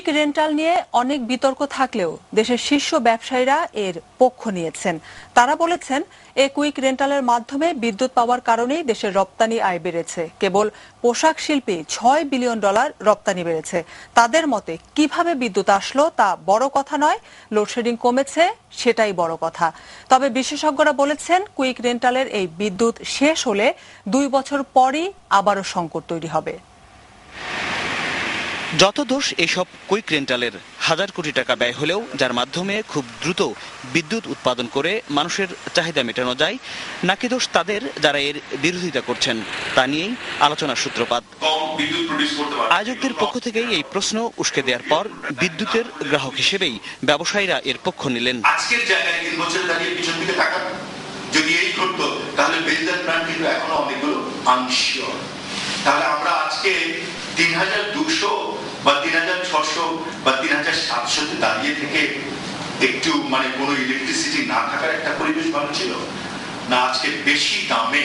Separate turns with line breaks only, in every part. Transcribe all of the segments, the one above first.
Quick rental নিয়ে অনেক বিতর্ক থাকলেও দেশের শীর্ষ ব্যবসায়ীরা এর পক্ষ নিয়েছেন। তারা বলেছেন, এই কুইক রেন্টালের মাধ্যমে বিদ্যুৎ পাওয়ার কারণেই দেশের রপ্তানি আয় বেড়েছে। কেবল পোশাক শিল্পে $6 বিলিয়ন রপ্তানি বেড়েছে। তাদের মতে কিভাবে বিদ্যুৎ আসলো তা বড় কথা নয়, লোডশেডিং কমেছে সেটাই বড় কথা। তবে বিশেষজ্ঞরা বলেছেন, কুইক রেন্টালের এই বিদ্যুৎ শেষ হলে 2 বছর পরই আবারও সংকট তৈরি হবে।
যত দোষ এসব কুইক রেন্টালের, হাজার কোটি টাকা ব্যয় হলেও যার মাধ্যমে খুব দ্রুত বিদ্যুৎ উৎপাদন করে মানুষের চাহিদা মেটানো যায়, নাকি দোষ তাদের যারা এর বিরোধিতা করছেন, তা নিয়েই আলোচনার সূত্রপাত। আয়োজকদের পক্ষ থেকেই এই প্রশ্ন উস্কে দেওয়ার পর বিদ্যুতের গ্রাহক হিসেবেই ব্যবসায়ীরা এর পক্ষ নিলেন।
আজকের জায়গায় 3 বছর দাঁড়িয়ে পিছন দিকে তাকান, যদি এই করতো তাহলে বেলদার প্ল্যান্ট কিন্তু এখনো অনেকগুলো আনশিওর। তাহলে আমরা আজকে 3200 বা 3600 বা 3700 দাঁড়িয়ে থেকে একটু কোনো ইলেকট্রিসিটি না থাকার একটা পরিবেশ ভালো ছিল না, আজকে বেশি দামে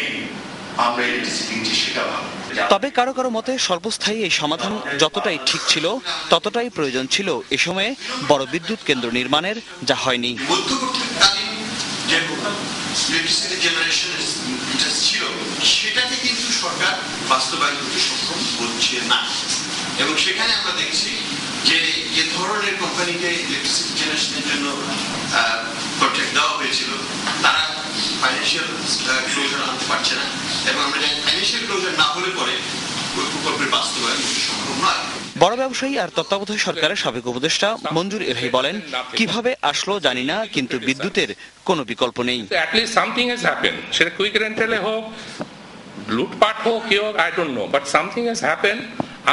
আমরা ইলেকট্রিসিটি নিচ্ছি সেটা ভালো।
তবে কারো কারো মতে স্বল্পস্থায়ী এই সমাধান যতটাই ঠিক ছিল ততটাই প্রয়োজন ছিল এ সময়ে বড় বিদ্যুৎ কেন্দ্র নির্মাণের, যা হয়নি।
ইলেকট্রিসিটি জেনারেশনের ছিল সেটাকে কিন্তু সরকার বাস্তবায়ন করতে সক্ষম হচ্ছে না, এবং সেখানে আমরা দেখছি যে যে ধরনের কোম্পানিকে ইলেকট্রিসিটি জেনারেশনের জন্য কন্ট্রাক্ট দেওয়া হয়েছিল তারা ফাইন্যান্সিয়াল ক্লোজার আনতে পারছে না, এবং আমরা জানি ফাইন্যান্সিয়াল ক্লোজার না হলে পরে ওই প্রকল্পের বাস্তবায়ন করতে সম্ভব নয়।
বড় ব্যবসায়ী আর তত্ত্বাবধায়ক সরকারের সাবেক উপদেষ্টা মঞ্জুর এলহি বলেন, কিভাবে আসলো জানি না, কিন্তু বিদ্যুতের কোনো বিকল্প নেই।
সেটা কুইক রেন্টালে হোক, লুটপাট হোক, কি হোক, I don't know, but something has happen.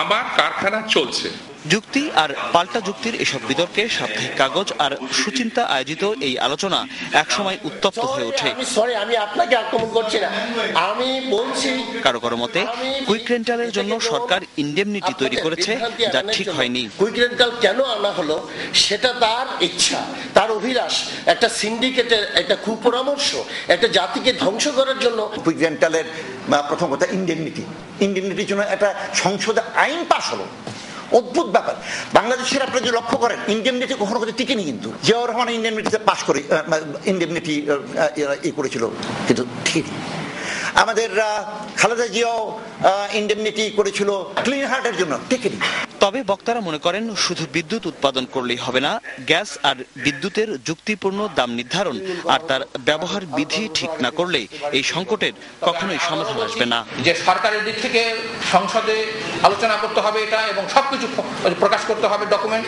আমার কারখানা চলছে।
যুক্তি আর পাল্টা যুক্তির এসব বিতর্কে সাপ্তাহিক কাগজ আর সুচিন্তা আয়োজিত এই আলোচনা একসময় উত্তপ্ত হয়ে ওঠে।
আমি আপনাকে আক্রমণ করছি না, আমি বলছি
কারো কারো মতে কুইক রেন্টালের জন্য সরকার ইন্ডেমনিটি তৈরি করেছে, যা ঠিক হয়নি।
কুইক রেন্টাল কেন আনা হলো সেটা তার ইচ্ছা, তার অভিলাষ, একটা সিন্ডিকেটের একটা কুপরামর্শ, একটা জাতিকে ধ্বংস করার জন্য।
কুইক রেন্টালের প্রথম কথা ইন্ডেমনিটির জন্য একটা সংসদে আইন পাস হলো। অদ্ভুত ব্যাপার, বাংলাদেশের আপনারা যে লক্ষ্য করেন ইন্ডেমনিটি কখনো টিকেনি, কিন্তু জিয়াউর রহমান ইন্ডেমনিটিতে পাস করে ইন্ডেমনিটি করেছিল, কিন্তু ঠিকই। আমাদের খালেদা জিয়াও ইন্ডেমনিটি করেছিল ক্লিন হার্টের জন্য, ঠিকই।
তবে বক্তারা মনে করেন, শুধু বিদ্যুৎ উৎপাদন করলেই হবে না, গ্যাস আর বিদ্যুতের যুক্তিপূর্ণ দাম নির্ধারণ আর তার ব্যবহার বিধি ঠিক না করলে এই সংকটের কখনোই সমাধান আসবে না।
যে সরকারের দিক থেকে সংসদে আলোচনা করতে হবে এটা, এবং সবকিছু প্রকাশ করতে হবে ডকুমেন্ট।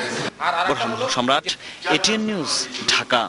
সম্রাট, এটিএন নিউজ, ঢাকা।